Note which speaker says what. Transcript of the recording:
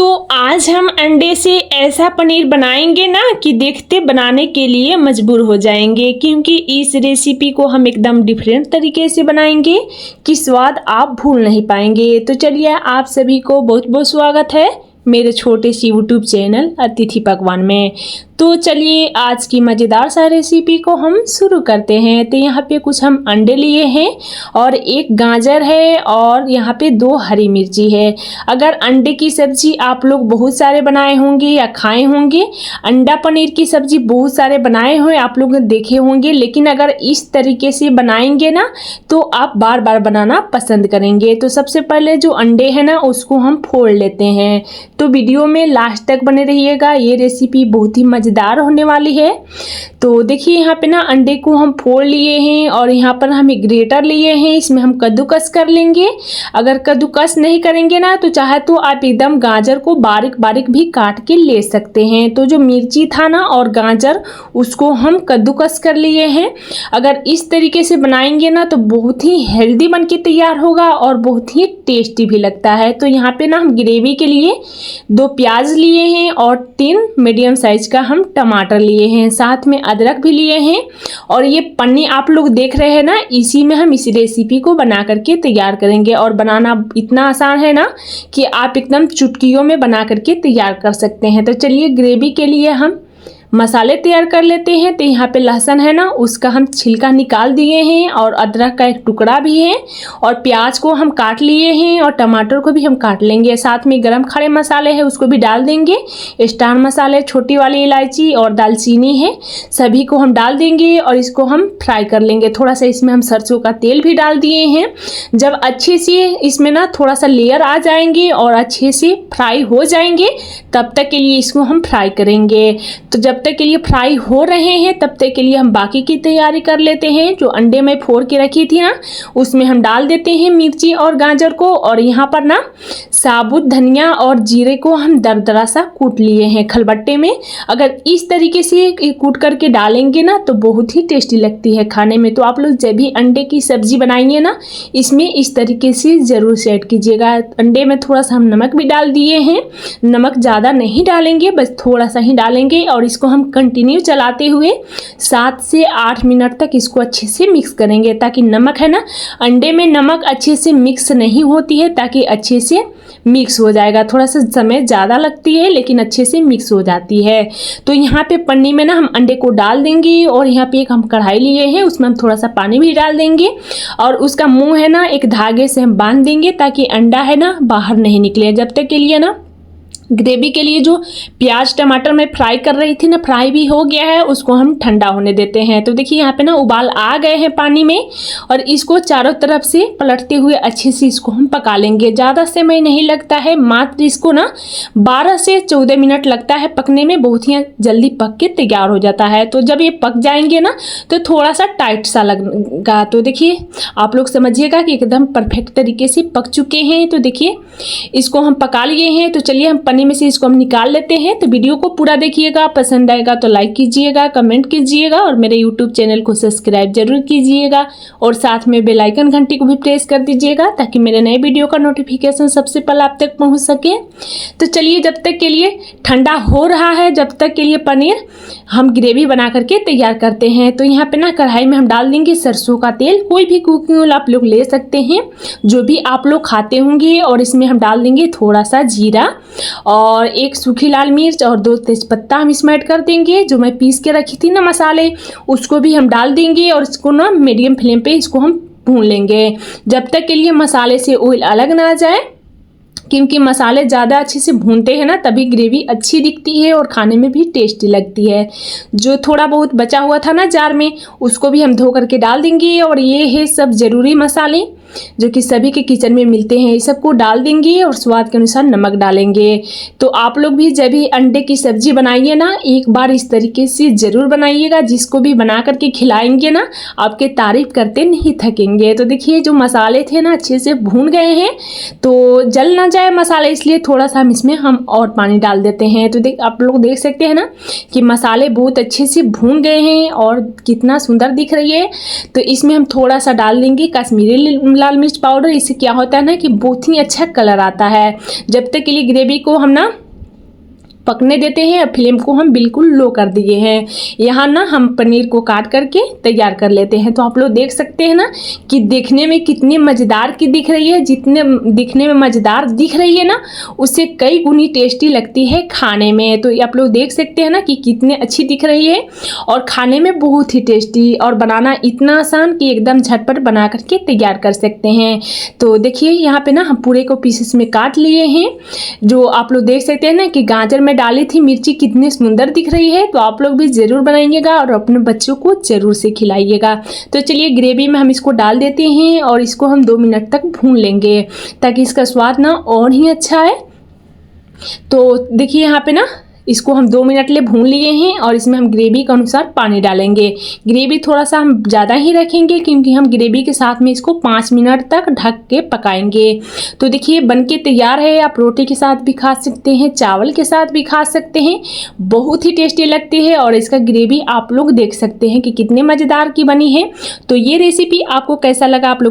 Speaker 1: तो आज हम अंडे से ऐसा पनीर बनाएंगे ना कि देखते बनाने के लिए मजबूर हो जाएंगे, क्योंकि इस रेसिपी को हम एकदम डिफरेंट तरीके से बनाएंगे कि स्वाद आप भूल नहीं पाएंगे। तो चलिए, आप सभी को बहुत बहुत स्वागत है मेरे छोटे से यूट्यूब चैनल अतिथि पकवान में। तो चलिए, आज की मज़ेदार सा रेसिपी को हम शुरू करते हैं। तो यहाँ पे कुछ हम अंडे लिए हैं और एक गाजर है और यहाँ पे 2 हरी मिर्ची है। अगर अंडे की सब्जी आप लोग बहुत सारे बनाए होंगे या खाए होंगे, अंडा पनीर की सब्जी बहुत सारे बनाए हुए आप लोग देखे होंगे, लेकिन अगर इस तरीके से बनाएंगे ना तो आप बार बार बनाना पसंद करेंगे। तो सबसे पहले जो अंडे हैं ना उसको हम फोड़ लेते हैं। तो वीडियो में लास्ट तक बने रहिएगा, ये रेसिपी बहुत ही मज़ेदार होने वाली है। तो देखिए, यहाँ पे ना अंडे को हम फोड़ लिए हैं और यहाँ पर हम एक ग्रेटर लिए हैं, इसमें हम कद्दूकस कर लेंगे। अगर कद्दूकस नहीं करेंगे ना तो चाहे तो आप एकदम गाजर को बारीक बारीक भी काट के ले सकते हैं। तो जो मिर्ची था ना और गाजर उसको हम कद्दूकस कर लिए हैं। अगर इस तरीके से बनाएंगे ना तो बहुत ही हेल्दी बन के तैयार होगा और बहुत ही टेस्टी भी लगता है। तो यहाँ पे ना हम ग्रेवी के लिए 2 प्याज लिए हैं और 3 मीडियम साइज का हम टमाटर लिए हैं, साथ में अदरक भी लिए हैं। और ये पन्नी आप लोग देख रहे हैं ना, इसी में हम इस रेसिपी को बना करके तैयार करेंगे। और बनाना इतना आसान है ना कि आप एकदम चुटकियों में बना करके तैयार कर सकते हैं। तो चलिए, ग्रेवी के लिए हम मसाले तैयार कर लेते हैं। तो यहाँ पे लहसुन है ना उसका हम छिलका निकाल दिए हैं और अदरक का एक टुकड़ा भी है और प्याज को हम काट लिए हैं और टमाटर को भी हम काट लेंगे। साथ में गरम खड़े मसाले हैं उसको भी डाल देंगे, स्टार मसाले, छोटी वाली इलायची और दालचीनी है, सभी को हम डाल देंगे और इसको हम फ्राई कर लेंगे। थोड़ा सा इसमें हम सरसों का तेल भी डाल दिए हैं। जब अच्छे से इसमें ना थोड़ा सा लेयर आ जाएंगे और अच्छे से फ्राई हो जाएंगे तब तक के लिए इसको हम फ्राई करेंगे। तो जब तक के लिए फ्राई हो रहे हैं तब तक के लिए हम बाकी की तैयारी कर लेते हैं। जो अंडे में फोड़ के रखी थी ना उसमें हम डाल देते हैं मिर्ची और गाजर को। और यहाँ पर ना साबुत धनिया और जीरे को हम दरदरा सा कूट लिए हैं खलबट्टे में। अगर इस तरीके से कूट करके डालेंगे ना तो बहुत ही टेस्टी लगती है खाने में। तो आप लोग जब भी अंडे की सब्जी बनाएंगे ना इसमें इस तरीके से ज़रूर से ऐड कीजिएगा। अंडे में थोड़ा सा हम नमक भी डाल दिए हैं, नमक ज़्यादा नहीं डालेंगे, बस थोड़ा सा ही डालेंगे। और इसको हम कंटिन्यू चलाते हुए 7 से 8 मिनट तक इसको अच्छे से मिक्स करेंगे, ताकि नमक है ना अंडे में नमक अच्छे से मिक्स नहीं होती है, ताकि अच्छे से मिक्स हो जाएगा। थोड़ा सा समय ज़्यादा लगती है लेकिन अच्छे से मिक्स हो जाती है। तो यहाँ पे पन्नी में ना हम अंडे को डाल देंगे और यहाँ पे एक हम कढ़ाई लिए हैं उसमें हम थोड़ा सा पानी भी डाल देंगे और उसका मुंह है ना एक धागे से हम बांध देंगे ताकि अंडा है ना बाहर नहीं निकले। जब तक के लिए ना ग्रेवी के लिए जो प्याज टमाटर में फ्राई कर रही थी ना, फ्राई भी हो गया है, उसको हम ठंडा होने देते हैं। तो देखिए यहाँ पे ना उबाल आ गए हैं पानी में और इसको चारों तरफ से पलटते हुए अच्छे से इसको हम पका लेंगे। ज़्यादा समय नहीं लगता है, मात्र इसको ना 12 से 14 मिनट लगता है पकने में, बहुत ही जल्दी पक के तैयार हो जाता है। तो जब ये पक जाएंगे ना तो थोड़ा सा टाइट सा लगेगा। तो देखिए आप लोग समझिएगा कि एकदम परफेक्ट तरीके से पक चुके हैं। तो देखिए इसको हम पका लिए हैं। तो चलिए हम पनीर में से इसको हम निकाल लेते हैं। तो वीडियो को पूरा देखिएगा, पसंद आएगा तो लाइक कीजिएगा, कमेंट कीजिएगा और मेरे यूट्यूब चैनल को सब्सक्राइब जरूर कीजिएगा और साथ में बेल आइकन घंटी को भी प्रेस कर दीजिएगा ताकि मेरे नए वीडियो का नोटिफिकेशन सबसे पहले आप तक पहुंच सके। तो चलिए, जब तक के लिए ठंडा हो रहा है जब तक के लिए पनीर हम ग्रेवी बना करके तैयार करते हैं। तो यहाँ पे ना कढ़ाई में हम डाल देंगे सरसों का तेल, कोई भी कुकिंग ऑयल आप लोग ले सकते हैं जो भी आप लोग खाते होंगे। और इसमें हम डाल देंगे थोड़ा सा जीरा और 1 सूखी लाल मिर्च और 2 तेजपत्ता हम इसमें ऐड कर देंगे। जो मैं पीस के रखी थी ना मसाले उसको भी हम डाल देंगे और इसको ना मीडियम फ्लेम पे इसको हम भून लेंगे जब तक के लिए मसाले से ऑयल अलग ना आ जाए, क्योंकि मसाले ज़्यादा अच्छे से भूनते हैं ना तभी ग्रेवी अच्छी दिखती है और खाने में भी टेस्टी लगती है। जो थोड़ा बहुत बचा हुआ था ना जार में उसको भी हम धो करके डाल देंगे। और ये है सब ज़रूरी मसाले जो कि सभी के किचन में मिलते हैं, ये सबको डाल देंगे और स्वाद के अनुसार नमक डालेंगे। तो आप लोग भी जब भी अंडे की सब्जी बनाइए ना एक बार इस तरीके से ज़रूर बनाइएगा, जिसको भी बना करके खिलाएंगे ना आपके तारीफ करते नहीं थकेंगे। तो देखिए जो मसाले थे ना अच्छे से भून गए हैं, तो जल ना जाए मसाले इसलिए थोड़ा सा हम और पानी डाल देते हैं। तो आप लोग देख सकते हैं ना कि मसाले बहुत अच्छे से भून गए हैं और कितना सुंदर दिख रही है। तो इसमें हम थोड़ा सा डाल देंगे कश्मीरी लाल मिर्च पाउडर। इससे क्या होता है ना कि बहुत ही अच्छा कलर आता है। जब तक के लिए ग्रेवी को हम ना पकने देते हैं। फ्लेम को हम बिल्कुल लो कर दिए हैं। यहाँ ना हम पनीर को काट करके तैयार कर लेते हैं। तो आप लोग देख सकते हैं ना कि देखने में कितनी मज़ेदार की दिख रही है। जितने दिखने में मज़ेदार दिख रही है ना, उससे कई गुनी टेस्टी लगती है खाने में। तो आप लोग देख सकते हैं ना कि कितनी अच्छी दिख रही है और खाने में बहुत ही टेस्टी, और बनाना इतना आसान कि एकदम झटपट बना करके तैयार कर सकते हैं। तो देखिए यहाँ पे ना हम पूरे को पीसेस में काट लिए हैं। जो आप लोग देख सकते हैं ना कि गाजर में डाली थी मिर्ची कितनी सुंदर दिख रही है। तो आप लोग भी ज़रूर बनाइएगा और अपने बच्चों को ज़रूर से खिलाइएगा। तो चलिए ग्रेवी में हम इसको डाल देते हैं और इसको हम 2 मिनट तक भून लेंगे ताकि इसका स्वाद ना और ही अच्छा है। तो देखिए यहाँ पे ना इसको हम 2 मिनट लिए भून लिए हैं और इसमें हम ग्रेवी के अनुसार पानी डालेंगे। ग्रेवी थोड़ा सा हम ज़्यादा ही रखेंगे क्योंकि हम ग्रेवी के साथ में इसको 5 मिनट तक ढक के पकाएंगे। तो देखिए बनके तैयार है। आप रोटी के साथ भी खा सकते हैं, चावल के साथ भी खा सकते हैं। बहुत ही टेस्टी लगती है और इसका ग्रेवी आप लोग देख सकते हैं कि कितने मज़ेदार की बनी है। तो ये रेसिपी आपको कैसा लगा आप लोग